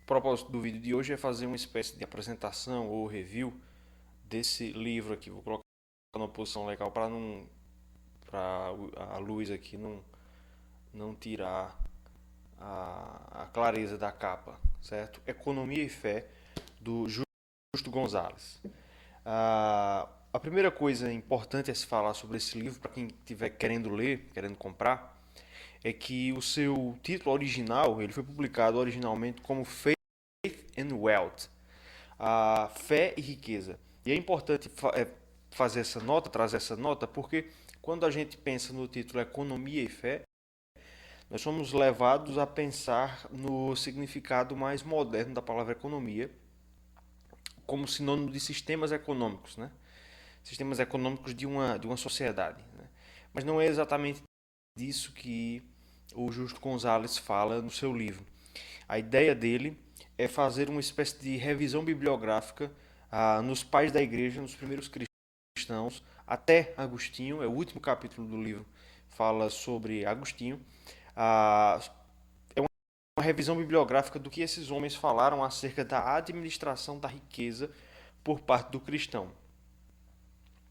O propósito do vídeo de hoje é fazer uma espécie de apresentação ou review desse livro aqui. Vou colocar numa posição legal para não, para a luz aqui não tirar a clareza da capa, certo? Economia e Fé, do Justo Gonzalez. A primeira coisa importante a se falar sobre esse livro, para quem estiver querendo ler, querendo comprar, é que o seu título original, ele foi publicado originalmente como Faith and Wealth, a fé e riqueza. E é importante fazer essa nota, trazer essa nota, porque quando a gente pensa no título Economia e Fé, nós somos levados a pensar no significado mais moderno da palavra economia, como sinônimo de sistemas econômicos, né? Sistemas econômicos de uma sociedade. Né? Mas não é exatamente disso que o Justo Gonzalez fala no seu livro. A ideia dele é fazer uma espécie de revisão bibliográfica nos pais da igreja, nos primeiros cristãos, até Agostinho, é o último capítulo do livro, fala sobre Agostinho. Ah, é uma revisão bibliográfica do que esses homens falaram acerca da administração da riqueza por parte do cristão.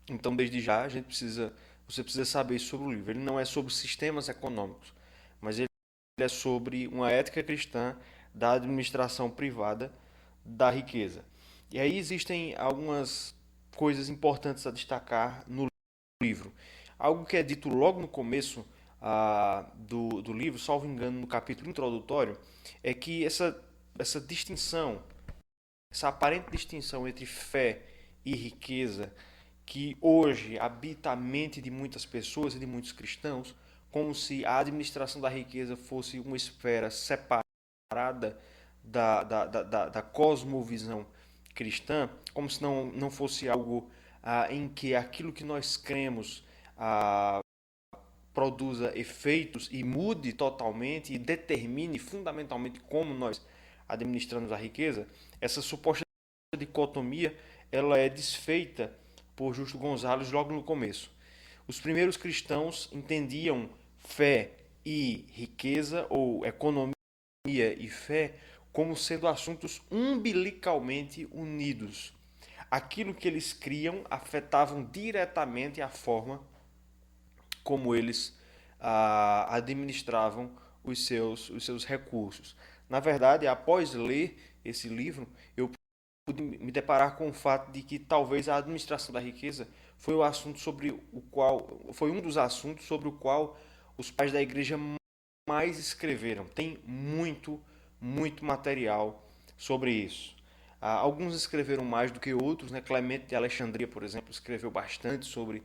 Então, desde já, você precisa saber sobre o livro. Ele não é sobre sistemas econômicos, mas ele é sobre uma ética cristã da administração privada da riqueza. E aí existem algumas coisas importantes a destacar no livro. Algo que é dito logo no começo do livro, salvo engano, no capítulo introdutório, é que essa distinção, essa aparente distinção entre fé e riqueza, que hoje habita a mente de muitas pessoas e de muitos cristãos, como se a administração da riqueza fosse uma esfera separada da cosmovisão cristã, como se não fosse algo em que aquilo que nós cremos produza efeitos e mude totalmente e determine fundamentalmente como nós administramos a riqueza. Essa suposta dicotomia ela é desfeita por Justo Gonzalez logo no começo. Os primeiros cristãos entendiam fé e riqueza, ou economia e fé, como sendo assuntos umbilicalmente unidos. Aquilo que eles criam afetavam diretamente a forma como eles administravam os seus recursos. Na verdade, após ler esse livro, eu pude me deparar com o fato de que talvez a administração da riqueza foi o assunto sobre o qual foi um dos assuntos sobre o qual os pais da igreja mais escreveram. Tem muito material sobre isso. Alguns escreveram mais do que outros, né? Clemente de Alexandria, por exemplo, escreveu bastante sobre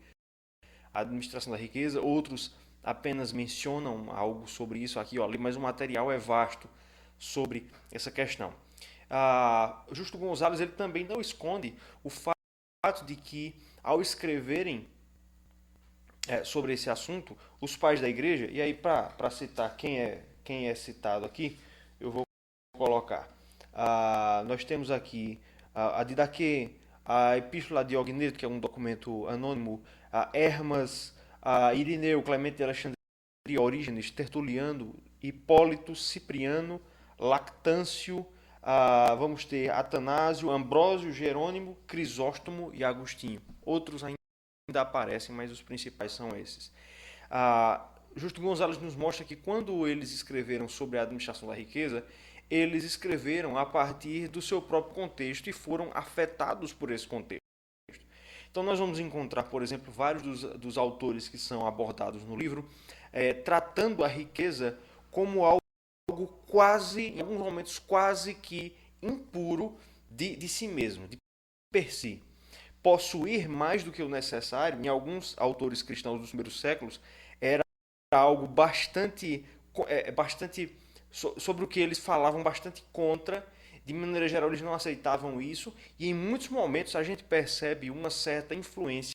a administração da riqueza, outros apenas mencionam algo sobre isso aqui, ó, mas o material é vasto sobre essa questão. Justo Gonzalez ele também não esconde o fato de que, ao escreverem sobre esse assunto, os pais da igreja, e aí para citar quem é citado aqui, eu vou colocar. Nós temos aqui a Didaquê, a Epístola de Ogneto, que é um documento anônimo, a Hermas, a Irineu, Clemente de Alexandria, Orígenes, Tertuliano, Hipólito, Cipriano, Lactâncio, vamos ter Atanásio, Ambrósio, Jerônimo, Crisóstomo e Agostinho. Outros ainda aparecem, mas os principais são esses. Justo Gonzalez nos mostra que quando eles escreveram sobre a administração da riqueza, eles escreveram a partir do seu próprio contexto e foram afetados por esse contexto. Então nós vamos encontrar, por exemplo, vários dos autores que são abordados no livro, tratando a riqueza como algo quase, em alguns momentos, quase que impuro de si mesmo, de per si. Possuir mais do que o necessário, em alguns autores cristãos dos primeiros séculos, era algo bastante sobre o que eles falavam bastante contra. De maneira geral, eles não aceitavam isso, e em muitos momentos a gente percebe uma certa influência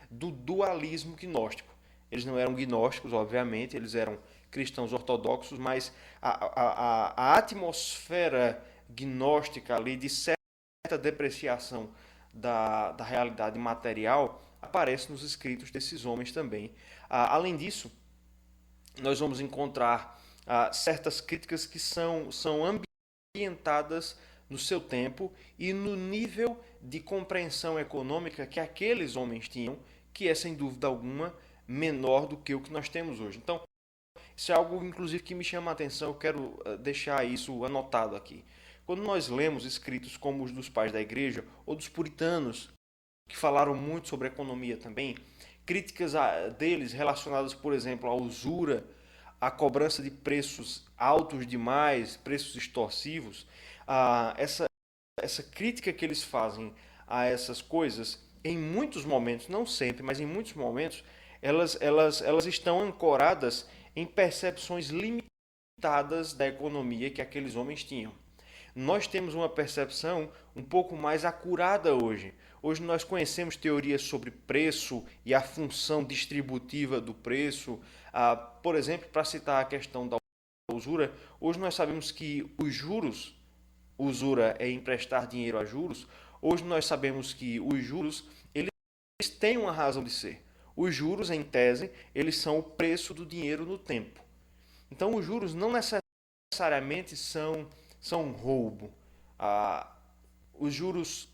do dualismo gnóstico. Eles não eram gnósticos, obviamente, eles eram cristãos ortodoxos, mas a atmosfera gnóstica ali de certa depreciação da realidade material aparece nos escritos desses homens também. Além disso, nós vamos encontrar certas críticas que são orientadas no seu tempo e no nível de compreensão econômica que aqueles homens tinham, que é sem dúvida alguma menor do que o que nós temos hoje. Então, isso é algo, inclusive, que me chama a atenção, eu quero deixar isso anotado aqui. Quando nós lemos escritos como os dos pais da igreja ou dos puritanos, que falaram muito sobre economia também, críticas deles relacionadas, por exemplo, à usura, à cobrança de preços altos demais, preços extorsivos, essa crítica que eles fazem a essas coisas, em muitos momentos, não sempre, mas em muitos momentos, elas estão ancoradas em percepções limitadas da economia que aqueles homens tinham. Nós temos uma percepção um pouco mais acurada hoje. Hoje nós conhecemos teorias sobre preço e a função distributiva do preço. Por exemplo, para citar a questão da usura, hoje nós sabemos que os juros, usura é emprestar dinheiro a juros, hoje nós sabemos que os juros eles têm uma razão de ser. Os juros, em tese, eles são o preço do dinheiro no tempo. Então, os juros não necessariamente são roubo. Os juros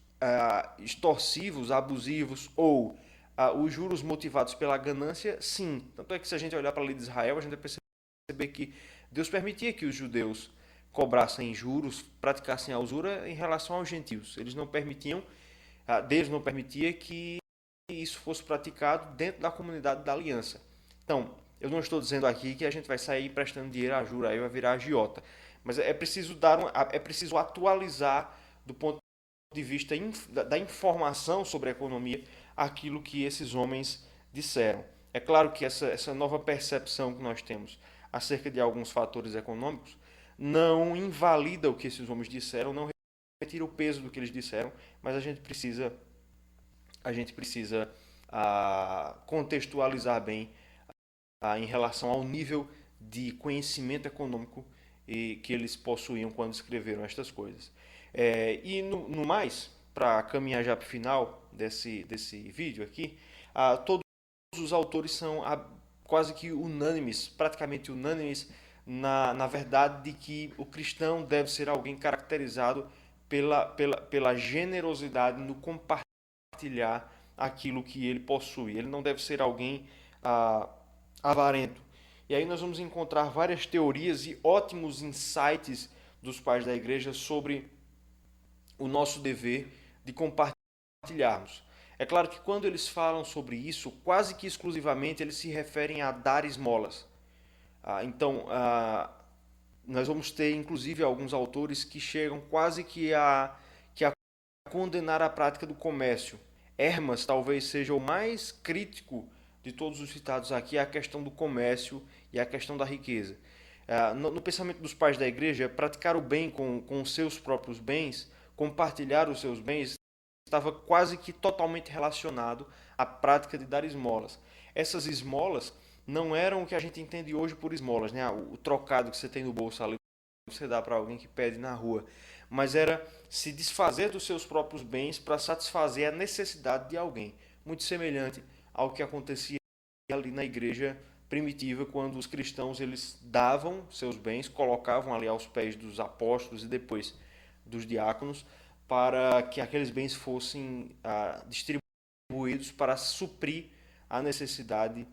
extorsivos, abusivos ou os juros motivados pela ganância, sim. Tanto é que se a gente olhar para a lei de Israel, a gente vai perceber que Deus permitia que os judeus cobrassem juros, praticassem a usura em relação aos gentios. Eles não permitiam, Deus não permitia que isso fosse praticado dentro da comunidade da aliança. Então, eu não estou dizendo aqui que a gente vai sair emprestando dinheiro a juros, aí vai virar agiota. Mas é preciso é preciso atualizar do ponto de vista da informação sobre a economia aquilo que esses homens disseram. É claro que essa nova percepção que nós temos acerca de alguns fatores econômicos não invalida o que esses homens disseram, não retira o peso do que eles disseram, mas a gente precisa contextualizar bem em relação ao nível de conhecimento econômico que eles possuíam quando escreveram estas coisas. E no mais, para caminhar já para o final desse vídeo aqui, todos os autores são quase que unânimes, praticamente unânimes, na verdade de que o cristão deve ser alguém caracterizado pela generosidade no compartilhar aquilo que ele possui. Ele não deve ser alguém avarento. E aí nós vamos encontrar várias teorias e ótimos insights dos pais da igreja sobre o nosso dever de compartilharmos. É claro que quando eles falam sobre isso, quase que exclusivamente eles se referem a dar esmolas. Então, nós vamos ter inclusive alguns autores que chegam quase que a condenar a prática do comércio. Hermas talvez seja o mais crítico de todos os citados aqui, a questão do comércio e a questão da riqueza. No pensamento dos pais da igreja, praticar o bem com os seus próprios bens, compartilhar os seus bens, estava quase que totalmente relacionado à prática de dar esmolas. Essas esmolas não eram o que a gente entende hoje por esmolas, né? O trocado que você tem no bolso ali, você dá para alguém que pede na rua. Mas era se desfazer dos seus próprios bens para satisfazer a necessidade de alguém. Muito semelhante ao que acontecia ali na igreja primitiva, quando os cristãos eles davam seus bens, colocavam ali aos pés dos apóstolos e depois dos diáconos, para que aqueles bens fossem distribuídos para suprir a necessidade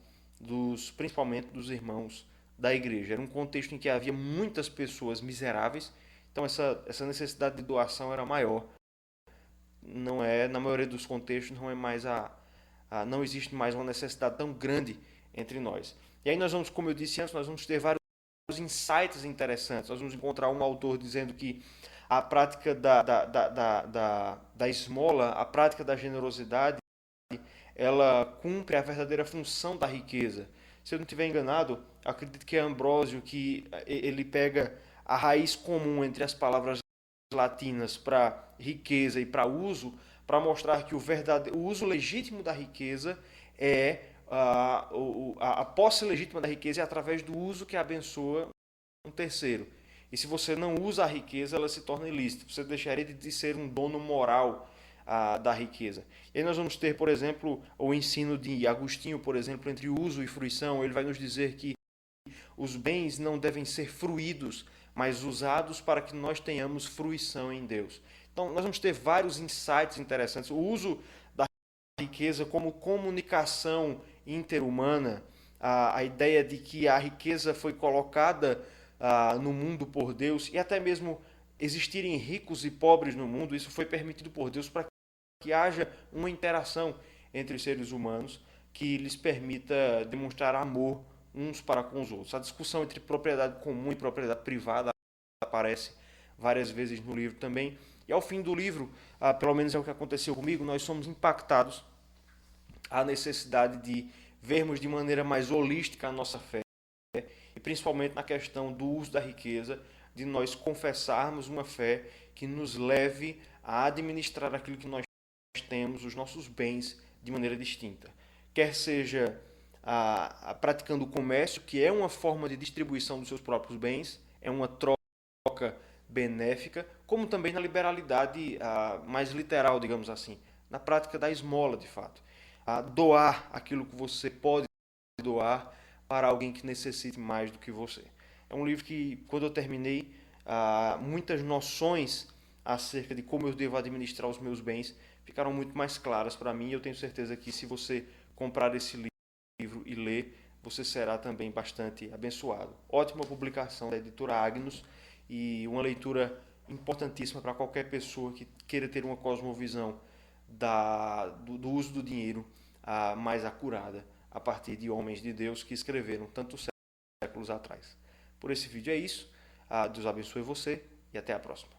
principalmente dos irmãos da igreja. Era um contexto em que havia muitas pessoas miseráveis, então essa necessidade de doação era maior. Não é, na maioria dos contextos, não existe mais uma necessidade tão grande entre nós. E aí nós vamos, como eu disse antes, nós vamos ter vários insights interessantes. Nós vamos encontrar um autor dizendo que a prática da esmola, a prática da generosidade, ela cumpre a verdadeira função da riqueza. Se eu não estiver enganado, acredito que é Ambrósio que ele pega a raiz comum entre as palavras latinas para riqueza e para uso, para mostrar que o uso legítimo da riqueza é a posse legítima da riqueza é através do uso que abençoa um terceiro. E se você não usa a riqueza, ela se torna ilícita. Você deixaria de ser um dono moral da riqueza. E aí nós vamos ter, por exemplo, o ensino de Agostinho, por exemplo, entre uso e fruição. Ele vai nos dizer que os bens não devem ser fruídos, mas usados para que nós tenhamos fruição em Deus. Então, nós vamos ter vários insights interessantes. O uso da riqueza como comunicação interhumana, a ideia de que a riqueza foi colocada no mundo por Deus, e até mesmo existirem ricos e pobres no mundo, isso foi permitido por Deus para que haja uma interação entre os seres humanos que lhes permita demonstrar amor uns para com os outros. A discussão entre propriedade comum e propriedade privada aparece várias vezes no livro também. E ao fim do livro, pelo menos é o que aconteceu comigo, nós somos impactados à necessidade de vermos de maneira mais holística a nossa fé, e principalmente na questão do uso da riqueza, de nós confessarmos uma fé que nos leve a administrar aquilo que nós temos, os nossos bens, de maneira distinta. Quer seja praticando o comércio, que é uma forma de distribuição dos seus próprios bens, é uma troca benéfica, como também na liberalidade mais literal, digamos assim, na prática da esmola, de fato. Doar aquilo que você pode doar para alguém que necessite mais do que você. É um livro que, quando eu terminei, muitas noções acerca de como eu devo administrar os meus bens ficaram muito mais claras para mim. Eu tenho certeza que, se você comprar esse livro e ler, você será também bastante abençoado. Ótima publicação da editora Agnus e uma leitura importantíssima para qualquer pessoa que queira ter uma cosmovisão do uso do dinheiro mais acurada, a partir de homens de Deus que escreveram tantos séculos atrás. Por esse vídeo é isso. Deus abençoe você e até a próxima.